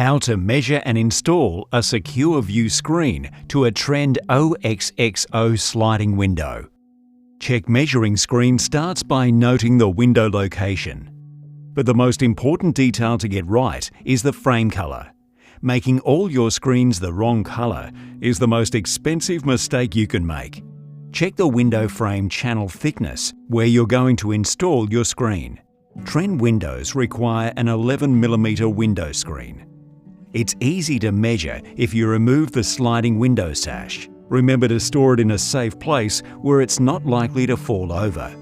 How to measure and install a SecureView screen to a Trend OXXO sliding window. Check measuring screen starts by noting the window location. But the most important detail to get right is the frame color. Making all your screens the wrong color is the most expensive mistake you can make. Check the window frame channel thickness where you're going to install your screen. Trend windows require an 11mm window screen. It's easy to measure if you remove the sliding window sash. Remember to store it in a safe place where it's not likely to fall over.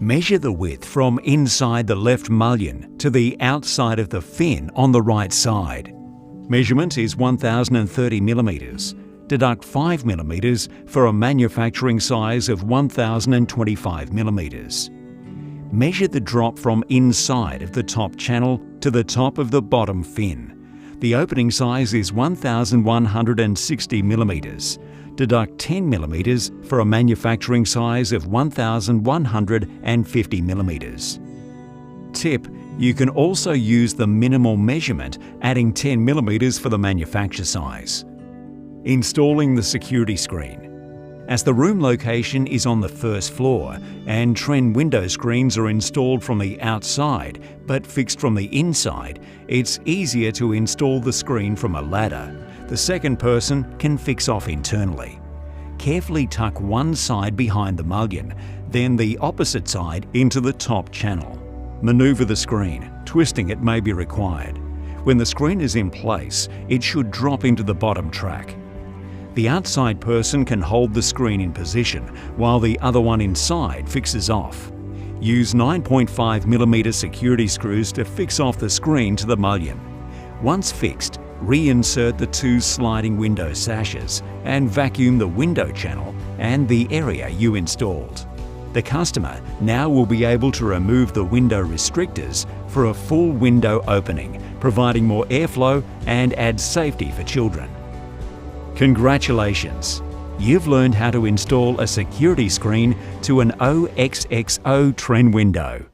Measure the width from inside the left mullion to the outside of the fin on the right side. Measurement is 1030mm. Deduct 5mm for a manufacturing size of 1025mm. Measure the drop from inside of the top channel to the top of the bottom fin. The opening size is 1160mm. Deduct 10mm for a manufacturing size of 1150mm. Tip: you can also use the minimal measurement, adding 10mm for the manufacture size. Installing the security screen. As the room location is on the first floor and Trend window screens are installed from the outside but fixed from the inside, it's easier to install the screen from a ladder. The second person can fix off internally. Carefully tuck one side behind the mullion, then the opposite side into the top channel. Maneuver the screen, twisting it may be required. When the screen is in place, it should drop into the bottom track. The outside person can hold the screen in position while the other one inside fixes off. Use 9.5mm security screws to fix off the screen to the mullion. Once fixed, reinsert the two sliding window sashes and vacuum the window channel and the area you installed. The customer now will be able to remove the window restrictors for a full window opening, providing more airflow and adds safety for children. Congratulations! You've learned how to install a security screen to an OXXO Trend window.